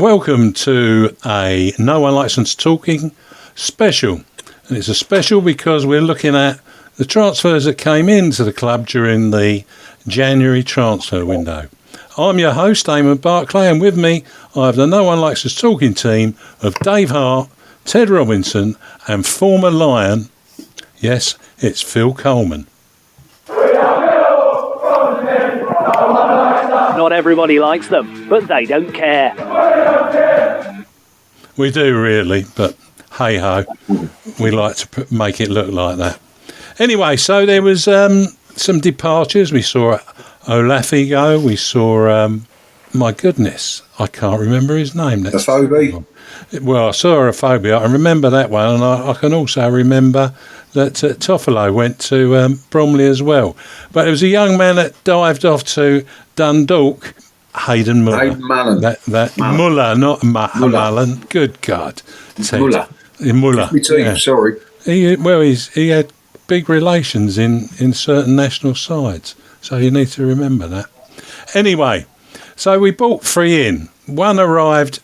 Welcome to a No One Likes Us Talking special. And it's a special because we're looking at the transfers that came into the club during the January transfer window. I'm your host, Eamonn Barclay, and with me I have the No One Likes Us Talking team of Dave Hart, Ted Robinson and former Lion, yes, it's Phil Coleman. Not everybody likes them, but they don't care. We do really, but hey-ho, we like to make it look like that. Anyway, so there was some departures. We saw Olafi go. We saw, my goodness, I can't remember his name. Afobe. Well, I saw Afobe. I remember that one, and I can also remember that Toffolo went to Bromley as well. But there was a young man that dived off to Dundalk, Hayden Muller. Hayden Mullen. That Muller, not Mullen. Good God. Muller. Muller. Yeah. Sorry. He had big relations in certain national sides, so you need to remember that. Anyway, so we bought 3 in. One arrived,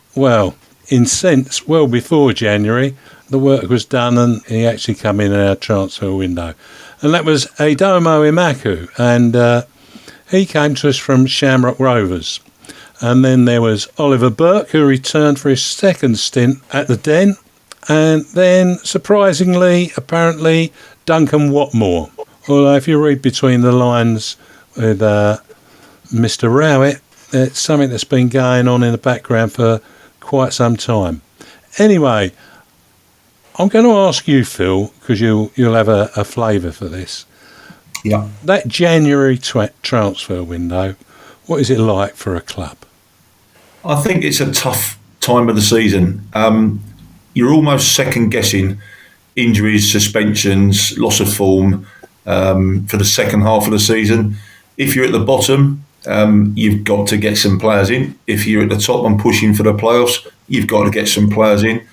in sense, well before January. The work was done and he actually come in our transfer window. And that was Aidomo Emakhu, and he came to us from Shamrock Rovers. And then there was Oliver Burke, who returned for his second stint at the Den. And then, surprisingly, apparently, Duncan Whatmore. Although if you read between the lines with Mr. Rowett, it's something that's been going on in the background for quite some time. Anyway, I'm going to ask you, Phil, because you'll have a flavour for this. Yeah. That January transfer window, what is it like for a club? I think it's a tough time of the season. You're almost second-guessing injuries, suspensions, loss of form for the second half of the season. If you're at the bottom, you've got to get some players in. If you're at the top and pushing for the playoffs, you've got to get some players in.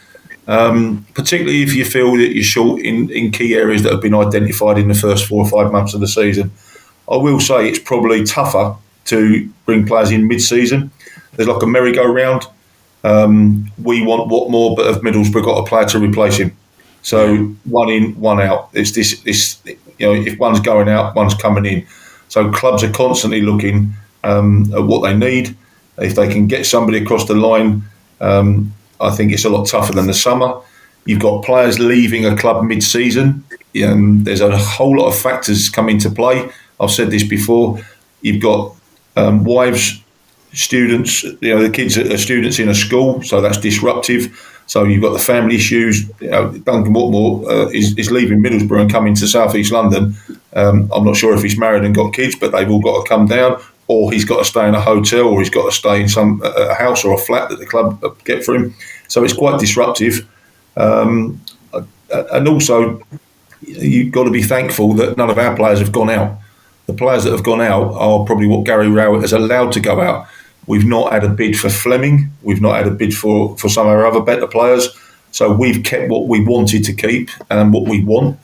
Particularly if you feel that you're short in key areas that have been identified in the first 4 or 5 months of the season. I will say it's probably tougher to bring players in mid-season. There's like a merry-go-round. We want Whatmore, but have Middlesbrough got a player to replace him? So one in, one out. It's this. If one's going out, one's coming in. So clubs are constantly looking at what they need. If they can get somebody across the line, I think it's a lot tougher than the summer. You've got players leaving a club mid-season. There's a whole lot of factors come into play. I've said this before. You've got wives, students, the kids are students in a school, so that's disruptive. So you've got the family issues. Duncan Whatmore is leaving Middlesbrough and coming to South East London. I'm not sure if he's married and got kids, but they've all got to come down, or he's got to stay in a hotel, or he's got to stay in a house or a flat that the club get for him. So it's quite disruptive. And also, you've got to be thankful that none of our players have gone out. The players that have gone out are probably what Gary Rowett has allowed to go out. We've not had a bid for Fleming. We've not had a bid for some of our other better players. So we've kept what we wanted to keep and what we want.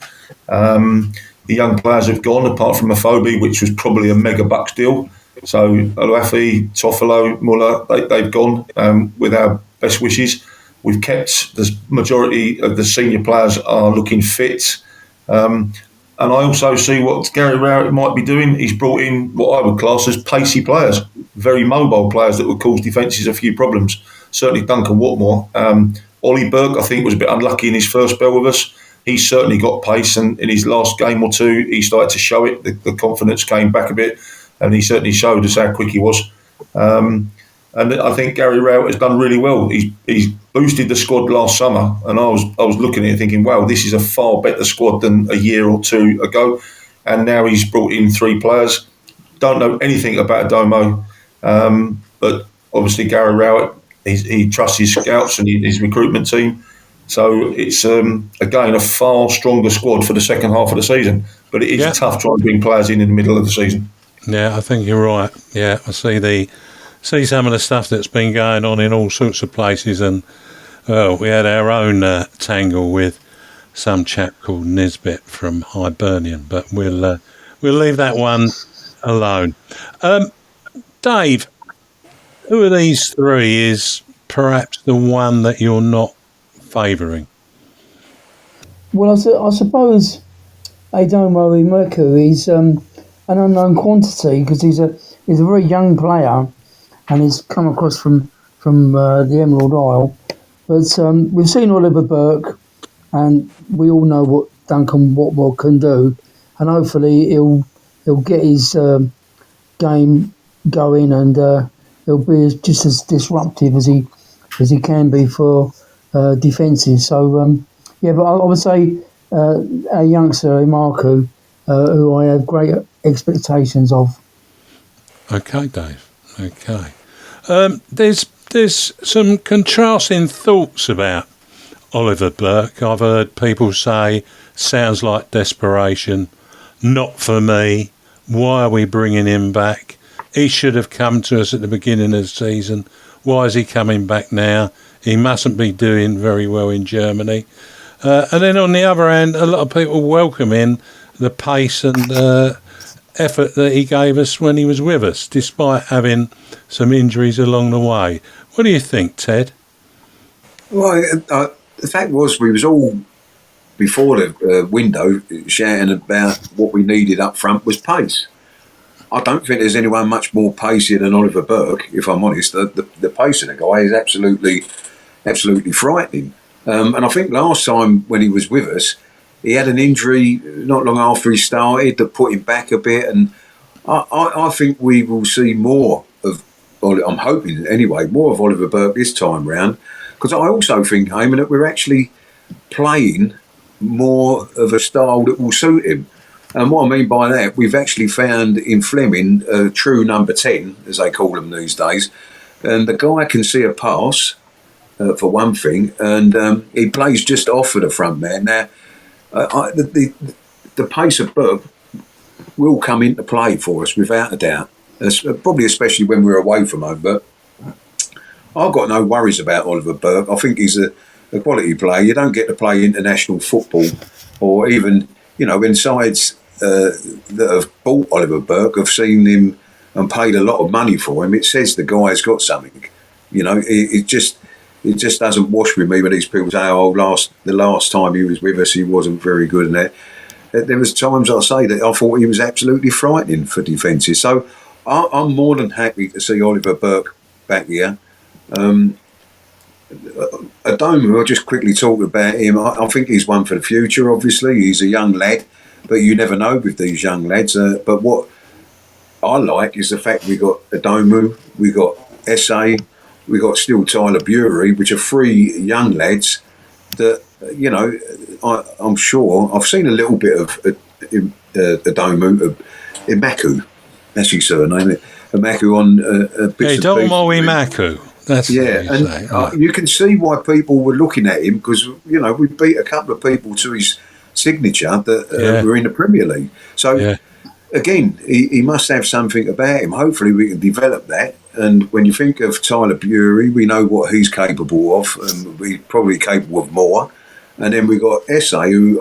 The young players have gone, apart from Afobe, which was probably a mega bucks deal. So Olafi, Toffolo, Muller, they've gone with our best wishes. We've kept the majority of the senior players are looking fit. And I also see what Gary Rowett might be doing. He's brought in what I would class as pacey players, very mobile players that would cause defences a few problems. Certainly Duncan Whatmore. Ollie Burke, I think, was a bit unlucky in his first spell with us. He's certainly got pace, and in his last game or two, he started to show it. The confidence came back a bit, and he certainly showed us how quick he was. And I think Gary Rowett has done really well. He's boosted the squad last summer, and I was looking at it thinking, wow, this is a far better squad than a year or two ago. And now he's brought in 3 players. Don't know anything about Aidomo, but obviously Gary Rowett, he trusts his scouts and his recruitment team. So it's, again, a far stronger squad for the second half of the season. But it is tough trying to bring players in the middle of the season. Yeah, I think you're right. Yeah, I see some of the stuff that's been going on in all sorts of places, and we had our own tangle with some chap called Nisbet from Hibernian, but we'll leave that one alone. Dave, who of these 3 is perhaps the one that you're not favouring? Well, I suppose Aidomo Emakhu is an unknown quantity because he's a very young player and he's come across from the Emerald Isle. But we've seen Oliver Burke, and we all know what Duncan Whatmore can do, and hopefully he'll get his game going, and he'll be just as disruptive as he can be for defences. So yeah, but I would say a youngster Emakhu, who I have great expectations of. Okay, Dave. Okay. There's some contrasting thoughts about Oliver Burke. I've heard people say, sounds like desperation, not for me, why are we bringing him back? He should have come to us at the beginning of the season. Why is he coming back now? He mustn't be doing very well in Germany. And then on the other hand, a lot of people welcome in the pace and effort that he gave us when he was with us, despite having some injuries along the way. What do you think, Ted? Well, the fact was we was all, before the window, shouting about what we needed up front was pace. I don't think there's anyone much more pacey than Oliver Burke, if I'm honest. The pace of the guy is absolutely frightening. And I think last time when he was with us, he had an injury not long after he started that put him back a bit. And I think we will see more of, I'm hoping anyway, more of Oliver Burke this time round. Because I also think, Eamonn, that we're actually playing more of a style that will suit him. And what I mean by that, we've actually found in Fleming a true number 10, as they call them these days. And the guy can see a pass, for one thing, and he plays just off of the front man. Now, the pace of Burke will come into play for us without a doubt, probably especially when we're away from home. But I've got no worries about Oliver Burke. I think he's a quality player. You don't get to play international football, or even, when sides that have bought Oliver Burke have seen him and paid a lot of money for him. It says the guy's got something. It just doesn't wash with me when these people say, the last time he was with us, he wasn't very good. And that there was times I say that I thought he was absolutely frightening for defences. So I'm more than happy to see Oliver Burke back here. Aidomo, I'll just quickly talk about him. I think he's one for the future, obviously. He's a young lad, but you never know with these young lads. But what I like is the fact we got Aidomo, we got SA, we got still Tyler Bury, which are three young lads that, I'm sure, I've seen a little bit of Aidomo Emakhu, that's his surname, Emakhu on bits of Aidomo Emakhu. That's and you can see why people were looking at him, because we beat a couple of people to his signature that were in the Premier League. So again, he must have something about him. Hopefully, we can develop that. And when you think of Tyler Bury, we know what he's capable of, and we're probably capable of more. And then we got SA, who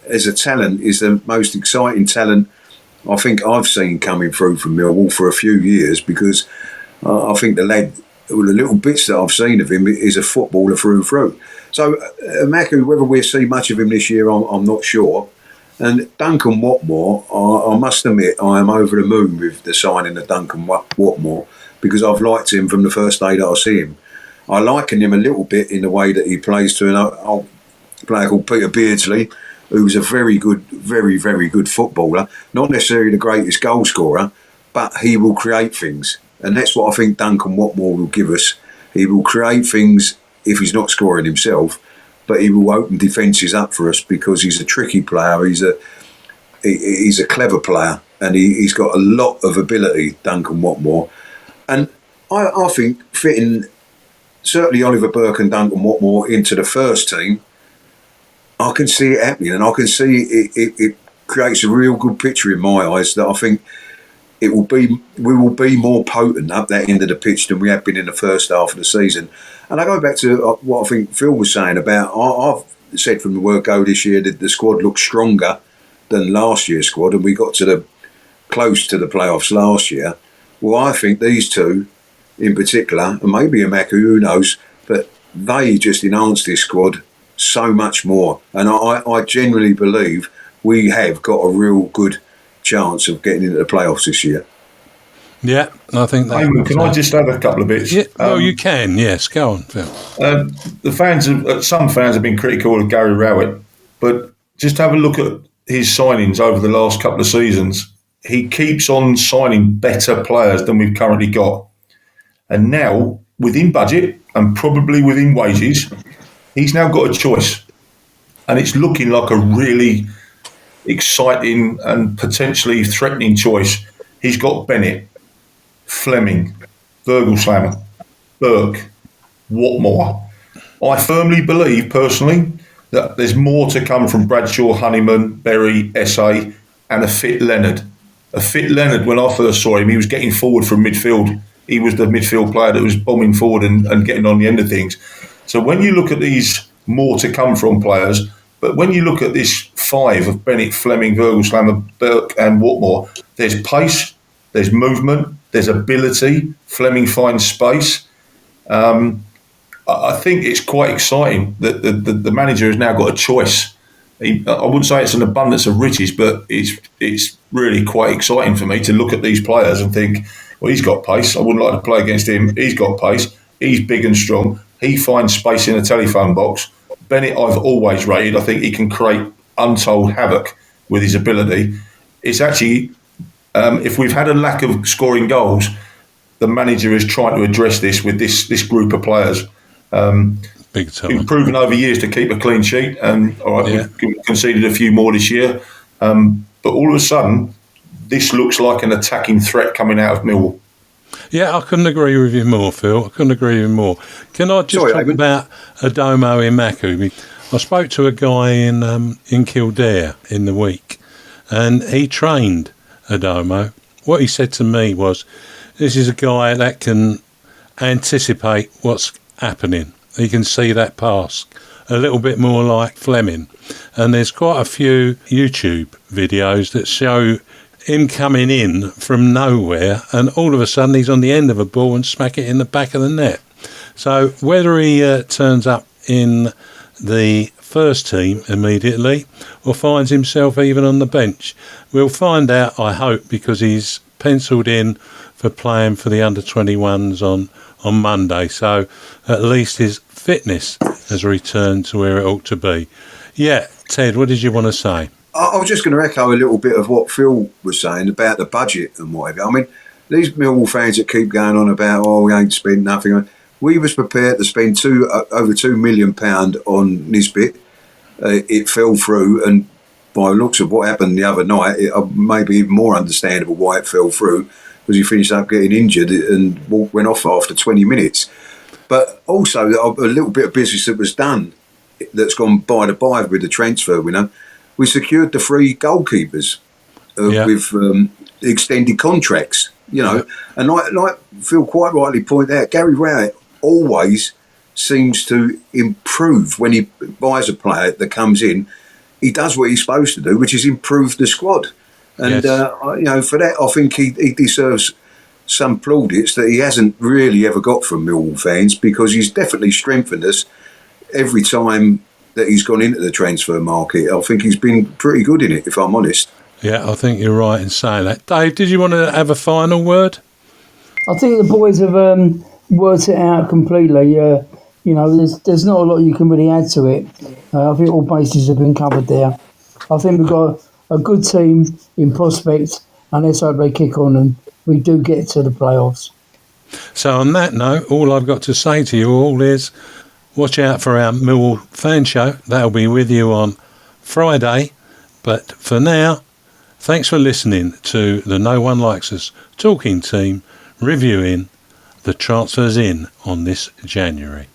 as a talent is the most exciting talent I think I've seen coming through from Millwall for a few years, because I think the lad, the little bits that I've seen of him, is a footballer through and through. So Emakhu, whether we'll see much of him this year, I'm not sure. And Duncan Whatmore, I must admit, I am over the moon with the signing of Duncan Whatmore, because I've liked him from the first day that I see him. I liken him a little bit in the way that he plays to an old player called Peter Beardsley, who's a very good, very, very good footballer. Not necessarily the greatest goal scorer, but he will create things. And that's what I think Duncan Whatmore will give us. He will create things if he's not scoring himself, but he will open defences up for us, because he's a tricky player. He's a clever player, and he's got a lot of ability, Duncan Whatmore. And I think fitting certainly Oliver Burke and Duncan Whatmore into the first team, I can see it happening, and I can see it creates a real good picture in my eyes that I think we will be more potent up that end of the pitch than we have been in the first half of the season. And I go back to what I think Phil was saying about, I've said from the word go this year that the squad looks stronger than last year's squad, and we got close to the playoffs last year. Well, I think these two in particular, and maybe Emakhu, who knows, but they just enhanced this squad so much more. And I genuinely believe we have got a real good chance of getting into the playoffs this year. Yeah, I think that. Eamonn, can I just add a couple of bits? Yeah, well, you can. Yes, go on, Phil. Some fans have been critical of Gary Rowett, but just have a look at his signings over the last couple of seasons. He keeps on signing better players than we've currently got. And now, within budget and probably within wages, he's now got a choice. And it's looking like a really exciting and potentially threatening choice. He's got Bennett, Fleming, Virgilslammer, Burke, Whatmore. I firmly believe, personally, that there's more to come from Bradshaw, Honeyman, Berry, SA, and a fit Leonard. A fit Leonard, when I first saw him, he was getting forward from midfield. He was the midfield player that was bombing forward and getting on the end of things. So when you look at these more to come from players, but when you look at this five of Bennett, Fleming, Virgilslammer, Burke and Whatmore, there's pace, there's movement, there's ability. Fleming finds space. I think it's quite exciting that the manager has now got a choice. I wouldn't say it's an abundance of riches, but it's really quite exciting for me to look at these players and think, well, he's got pace. I wouldn't like to play against him. He's got pace. He's big and strong. He finds space in a telephone box. Bennett, I've always rated. I think he can create untold havoc with his ability. It's actually, if we've had a lack of scoring goals, the manager is trying to address this with this group of players. Big time. We've proven over years to keep a clean sheet, and we've conceded a few more this year. But all of a sudden, this looks like an attacking threat coming out of Millwall. Yeah, I couldn't agree with you more, Phil. I couldn't agree with you more. Can I just talk about Aidomo Emakhu? I spoke to a guy in Kildare in the week, and he trained Aidomo. What he said to me was, this is a guy that can anticipate what's happening. He can see that pass a little bit more like Fleming. And there's quite a few YouTube videos that show him coming in from nowhere and all of a sudden he's on the end of a ball and smack it in the back of the net. So whether he turns up in the first team immediately or finds himself even on the bench, we'll find out, I hope, because he's penciled in for playing for the under-21s on Monday. So at least his fitness has returned to where it ought to be. Yeah, Ted, what did you want to say? I was just going to echo a little bit of what Phil was saying about the budget and whatever. I mean, these Millwall fans that keep going on about, we ain't spent nothing. We was prepared to spend over £2 million on Nisbet. It fell through, and by the looks of what happened the other night, it may be even more understandable why it fell through, because he finished up getting injured and went off after 20 minutes. But also a little bit of business that was done that's gone by the by with the transfer winner. We secured the 3 goalkeepers with extended contracts, and like Phil quite rightly pointed out, Gary Rowett always seems to improve when he buys a player that comes in. He does what he's supposed to do, which is improve the squad. And, for that, I think he deserves some plaudits that he hasn't really ever got from Millwall fans, because he's definitely strengthened us every time that he's gone into the transfer market. I think he's been pretty good in it, if I'm honest. Yeah, I think you're right in saying that. Dave, did you want to have a final word? I think the boys have worked it out completely. There's not a lot you can really add to it. I think all bases have been covered there. I think we've got a good team in prospect, and let's hope they kick on and we do get to the playoffs. So on that note, all I've got to say to you all is watch out for our Millwall fan show. That'll be with you on Friday. But for now, thanks for listening to the No One Likes Us talking team reviewing the transfers in on this January.